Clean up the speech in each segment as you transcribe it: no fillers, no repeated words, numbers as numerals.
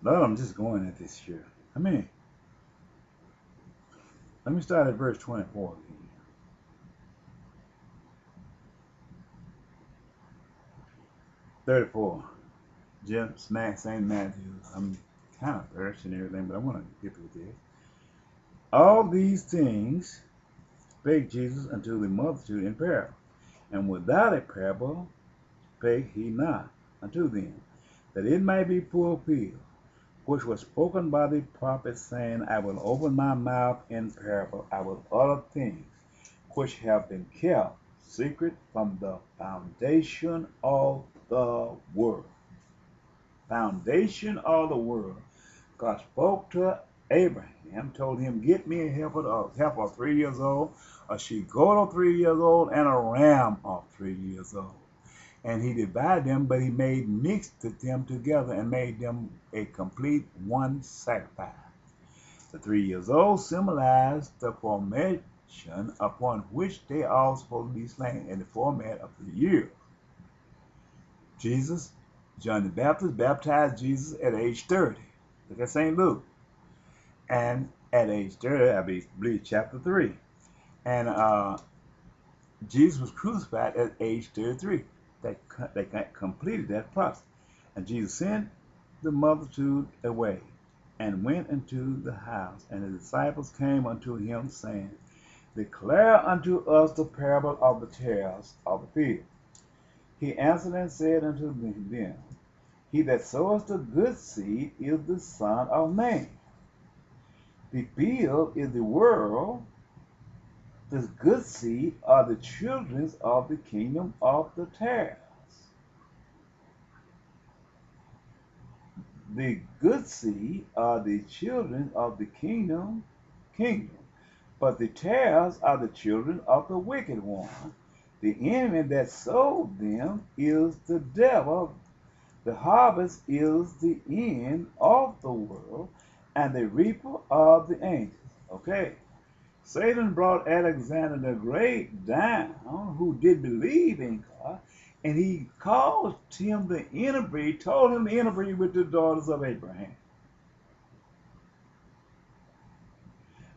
Lord, I'm just going at this here. I mean, let me start at verse 24 again. 34. Jim Smack St. Matthew. I'm kind of thirsty and everything, but I want to get through this. All these things spake Jesus unto the multitude in parable, and without a parable spake he not unto them, that it might be fulfilled, which was spoken by the prophet, saying, I will open my mouth in parable, I will utter things which have been kept secret from the foundation of the world. Foundation of the world. God spoke to Abraham, told him, get me a heifer of 3 years old, a she goat of 3 years old, and a ram of 3 years old. And he divided them, but he mixed them together and made them a complete one sacrifice. The 3 years old symbolized the formation upon which they are supposed to be slain in the format of the year. John the Baptist baptized Jesus at age 30. Look at St. Luke. And at age 30, I believe chapter 3. And Jesus was crucified at age 33. They completed that process. And Jesus sent the multitude away and went into the house. And the disciples came unto him, saying, declare unto us the parable of the tares of the field. He answered and said unto them, he that soweth the good seed is the Son of Man. The field is the world. The good seed are the children of the kingdom of the tares. The good seed are the children of the kingdom, but the tares are the children of the wicked one. The enemy that sowed them is the devil. The harvest is the end of the world, and the reaper of the angels. Okay. Satan brought Alexander the Great down, who did believe in God, and he caused him to interbreed, told him to interbreed with the daughters of Abraham.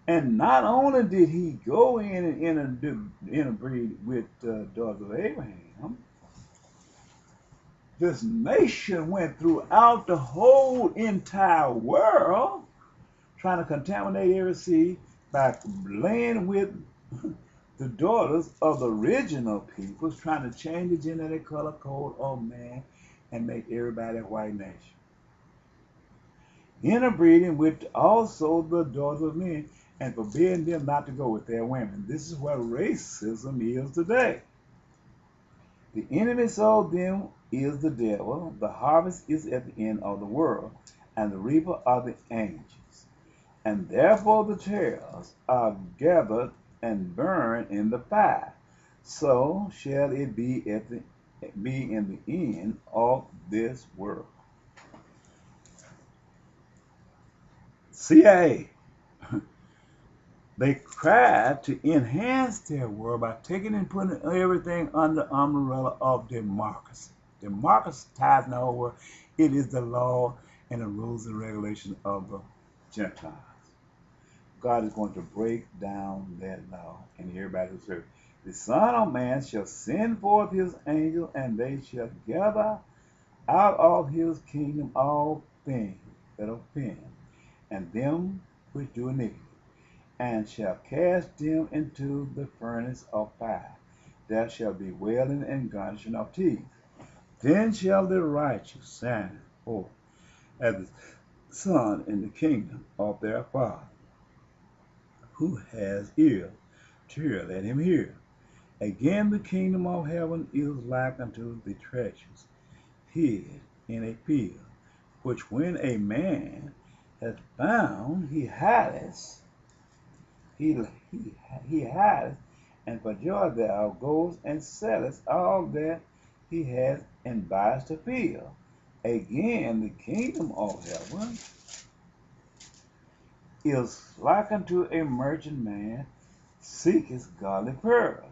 And not only did he go in and interbreed with the daughters of Abraham, this nation went throughout the whole entire world trying to contaminate every seed by laying with the daughters of the original peoples, trying to change the genetic color code of man and make everybody a white nation. Interbreeding with also the daughters of men and forbidding them not to go with their women. This is what racism is today. The enemy sold them is the devil, the harvest is at the end of the world, and the reaper are the angels. And therefore the tares are gathered and burned in the fire. So shall it be in the end of this world. CIA, they tried to enhance their world by taking and putting everything under the umbrella of democracy. Democracy ties in the whole world. It is the law and the rules and regulations of the Gentiles. God is going to break down that law, and everybody who serves. The Son of Man shall send forth his angels, and they shall gather out of his kingdom all things that offend, and them which do iniquity, and shall cast them into the furnace of fire. There shall be wailing and gnashing of teeth. Then shall the righteous shine forth as the sun in the kingdom of their Father. Who has ear to hear, let him hear. Again, the kingdom of heaven is like unto the treasures hid in a field, which when a man has found, he hideth, and for joy thereof goes and selleth all that he has and buys the field. Again, the kingdom of heaven is like unto a merchant man seeketh godly pearl,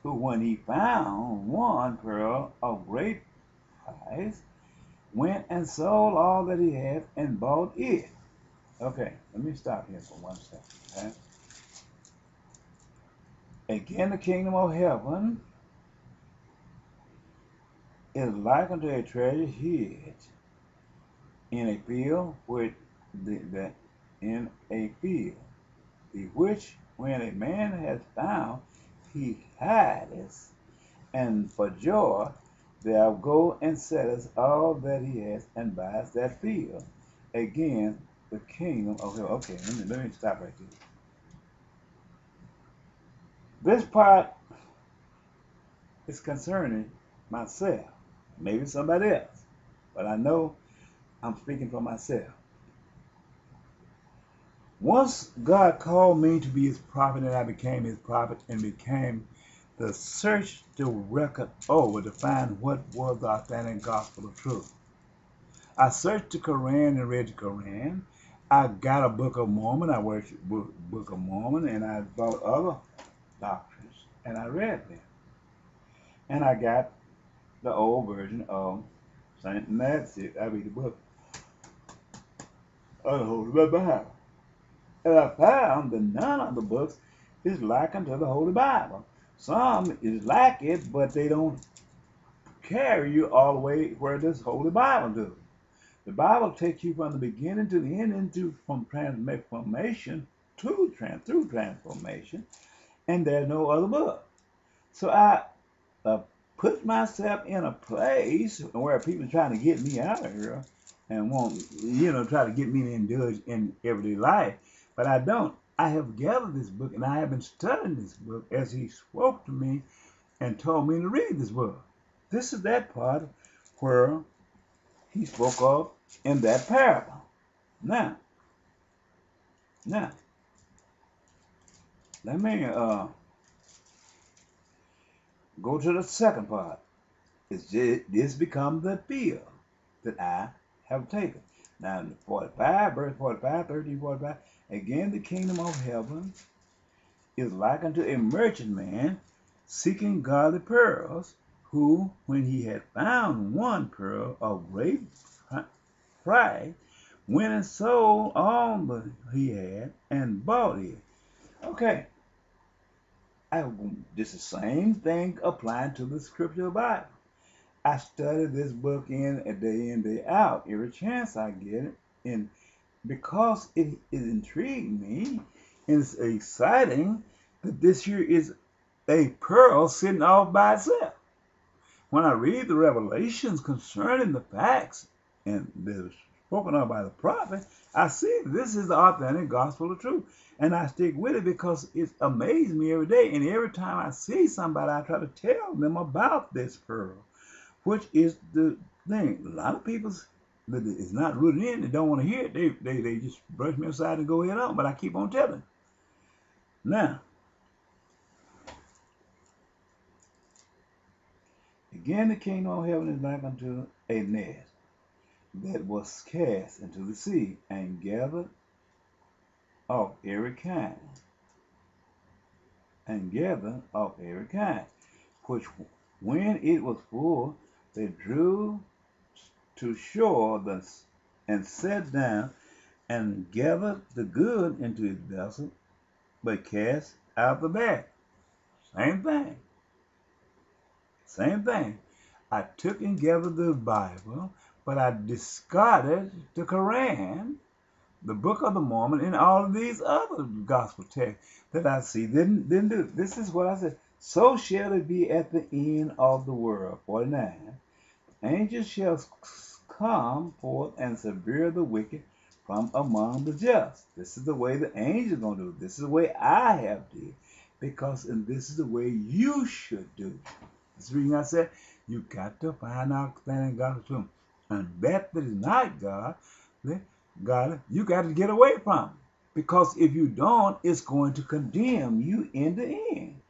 who when he found one pearl of great price, went and sold all that he had and bought it. Okay, let me stop here for 1 second. Okay? Again, the kingdom of heaven is like unto a treasure hid in a field with in a field, the which when a man has found, he hideth, and for joy thou go and sellest all that he has and buys that field. Again, the kingdom of heaven. Okay, let me stop right there. This part is concerning myself, maybe somebody else, but I know I'm speaking for myself. Once God called me to be his prophet, and I became his prophet and became the search the record over to find what was the authentic gospel of truth. I searched the Quran and read the Quran. I got a Book of Mormon. I worship Book of Mormon, and I bought other doctrines, and I read them. And I got the old version of Saint Matthew. I read the book of the Holy Bible. And I found that none of the books is like unto the Holy Bible. Some is like it, but they don't carry you all the way where this Holy Bible does. The Bible takes you from the beginning to the end, from transformation to through transformation, and there's no other book. So I put myself in a place where people are trying to get me out of here and try to get me to indulge in everyday life. But I don't. I have gathered this book, and I have been studying this book as he spoke to me and told me to read this book. This is that part where he spoke of in that parable. Now, let me go to the second part. This becomes the field that I have taken. Now, in 45, verse 45, 13, 45, again, the kingdom of heaven is like unto a merchant man seeking godly pearls, who, when he had found one pearl of great price, went and sold all that he had and bought it. Okay, this is the same thing applying to the scripture Bible. I study this book in day out, every chance I get it, and because it intrigued me, and it's exciting that this here is a pearl sitting off by itself. When I read the revelations concerning the facts and they're spoken of by the prophet, I see this is the authentic gospel of truth. And I stick with it because it amazes me every day. And every time I see somebody, I try to tell them about this pearl, which is the thing. A lot of people, it's not rooted in, they don't want to hear it. They just brush me aside and go ahead on, but I keep on telling. Now, again, the kingdom of heaven is like unto a net that was cast into the sea and gathered of every kind, which when it was full, they drew to shore and sat down and gathered the good into his vessel, but cast out the bad. Same thing. I took and gathered the Bible, but I discarded the Quran, the Book of the Mormon, and all of these other gospel texts that I see didn't do. This is what I said. So shall it be at the end of the world. 49. Angels shall come forth and subdue the wicked from among the just. This is the way the angels are going to do it. This is the way I have did. Because this is the way you should do it. This is the reason I said you got to find out standing God's truth. And that is not God, you got to get away from it. Because if you don't, it's going to condemn you in the end.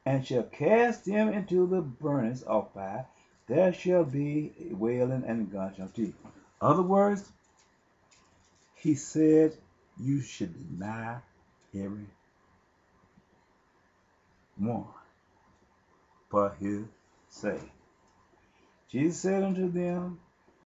And shall cast them into the furnace of fire. There shall be wailing and gnashing of teeth. Other words, he said you should deny every one for his sake. Jesus said unto them,